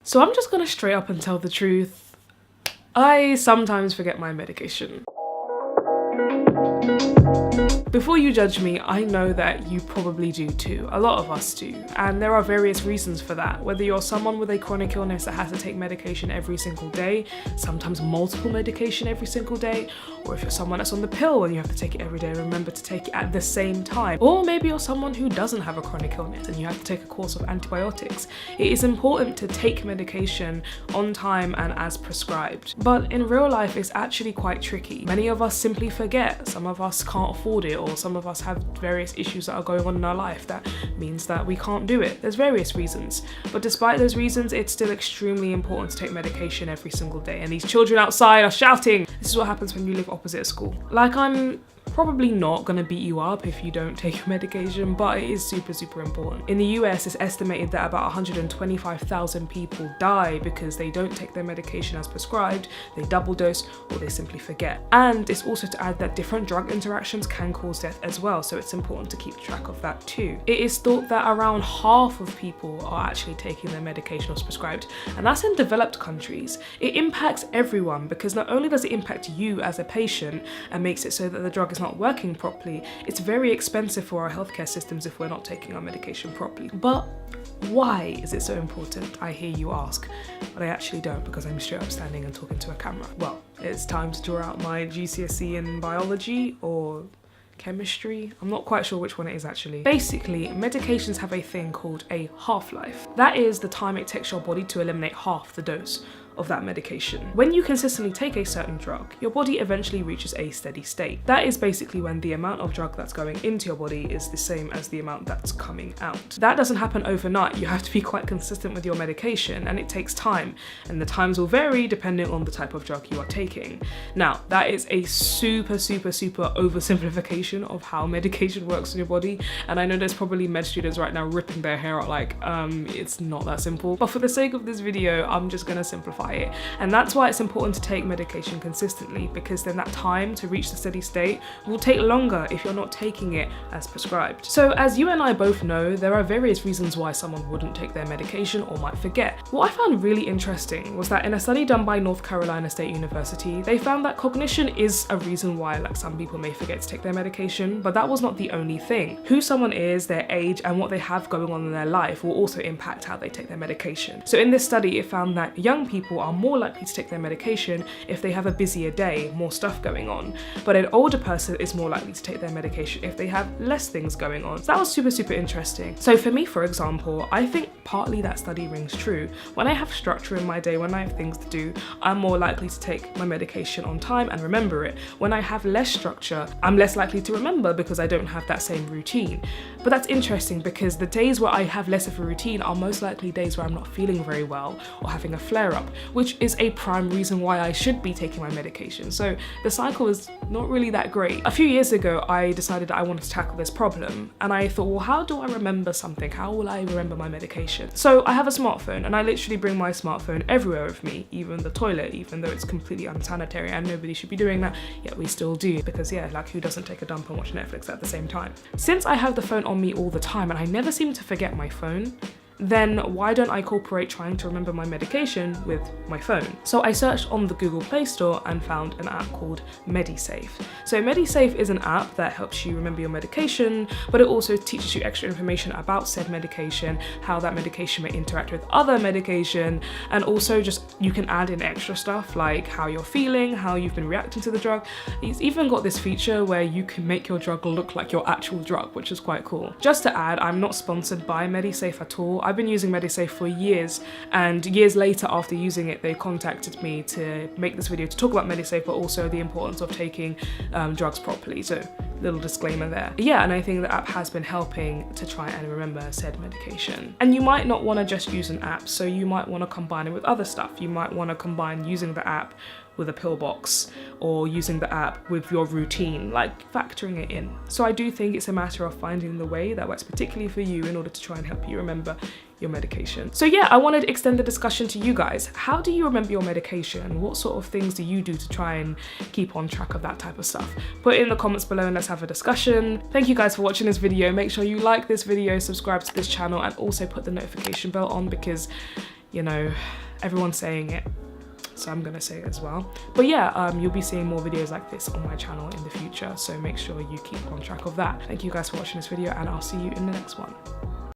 So I'm just gonna straight up and tell the truth. I sometimes forget my medication. Before you judge me, I know that you probably do too. A lot of us do. And there are various reasons for that. Whether you're someone with a chronic illness that has to take medication every single day, sometimes multiple medication every single day, or if you're someone that's on the pill and you have to take it every day, remember to take it at the same time. Or maybe you're someone who doesn't have a chronic illness and you have to take a course of antibiotics. It is important to take medication on time and as prescribed. But in real life, it's actually quite tricky. Many of us simply forget. Some of us can't afford it, or some of us have various issues that are going on in our life that means that we can't do it. There's various reasons, but despite those reasons, it's still extremely important to take medication every single day. And these children outside are shouting. This is what happens when you live opposite a school. Like, I'm probably not gonna beat you up if you don't take your medication, but it is super important. In the US, it's estimated that about 125,000 people die because they don't take their medication as prescribed, they double dose, or they simply forget. And it's also to add that different drug interactions can cause death as well, so it's important to keep track of that too. It is thought that around half of people are actually taking their medication as prescribed, and that's in developed countries. It impacts everyone because not only does it impact you as a patient and makes it so that the drug is not working properly, it's very expensive for our healthcare systems if we're not taking our medication properly. But why is it so important, I hear you ask? But I actually don't, because I'm straight up standing and talking to a camera. Well, it's time to draw out my GCSE in biology or chemistry. I'm not quite sure which one it is actually. Basically, medications have a thing called a half-life. That is the time it takes your body to eliminate half the dose of that medication. When you consistently take a certain drug, your body eventually reaches a steady state. That is basically when the amount of drug that's going into your body is the same as the amount that's coming out. That doesn't happen overnight. You have to be quite consistent with your medication, and it takes time, and the times will vary depending on the type of drug you are taking. Now, that is a super oversimplification of how medication works in your body, and I know there's probably med students right now ripping their hair out like, it's not that simple. But for the sake of this video, I'm just gonna simplify it. And that's why it's important to take medication consistently, because then that time to reach the steady state will take longer if you're not taking it as prescribed. So as you and I both know, there are various reasons why someone wouldn't take their medication or might forget. What I found really interesting was that in a study done by North Carolina State University, they found that cognition is a reason why some people may forget to take their medication, but that was not the only thing. Who someone is, their age, and what they have going on in their life will also impact how they take their medication. So in this study, it found that young people are more likely to take their medication if they have a busier day, more stuff going on. But an older person is more likely to take their medication if they have less things going on. So that was super interesting. So for me, for example, I think partly that study rings true. When I have structure in my day, when I have things to do, I'm more likely to take my medication on time and remember it. When I have less structure, I'm less likely to remember because I don't have that same routine. But that's interesting because the days where I have less of a routine are most likely days where I'm not feeling very well or having a flare-up, which is a prime reason why I should be taking my medication. So the cycle is not really that great. A few years ago, I decided that I wanted to tackle this problem, and I thought, well, how do I remember something? How will I remember my medication? So I have a smartphone, and I literally bring my smartphone everywhere with me, even the toilet, even though it's completely unsanitary and nobody should be doing that, yet we still do, because yeah, like who doesn't take a dump and watch Netflix at the same time? Since I have the phone on me all the time and I never seem to forget my phone, then why don't I incorporate trying to remember my medication with my phone? So I searched on the Google Play Store and found an app called MediSafe. So MediSafe is an app that helps you remember your medication, but it also teaches you extra information about said medication, how that medication may interact with other medication, and also just you can add in extra stuff like how you're feeling, how you've been reacting to the drug. It's even got this feature where you can make your drug look like your actual drug, which is quite cool. Just to add, I'm not sponsored by MediSafe at all. I've been using MediSafe for years, and years later after using it, they contacted me to make this video to talk about MediSafe, but also the importance of taking drugs properly. So little disclaimer there. Yeah, and I think the app has been helping to try and remember said medication. And you might not want to just use an app, so you might want to combine it with other stuff. You might want to combine using the app with a pill box, or using the app with your routine, like factoring it in. So I do think it's a matter of finding the way that works particularly for you in order to try and help you remember your medication. So yeah, I wanted to extend the discussion to you guys. How do you remember your medication? What sort of things do you do to try and keep on track of that type of stuff? Put it in the comments below and let's have a discussion. Thank you guys for watching this video. Make sure you like this video, subscribe to this channel, and also put the notification bell on, because you know, everyone's saying it, so I'm gonna say it as well. But yeah, you'll be seeing more videos like this on my channel in the future, so make sure you keep on track of that. Thank you guys for watching this video, and I'll see you in the next one.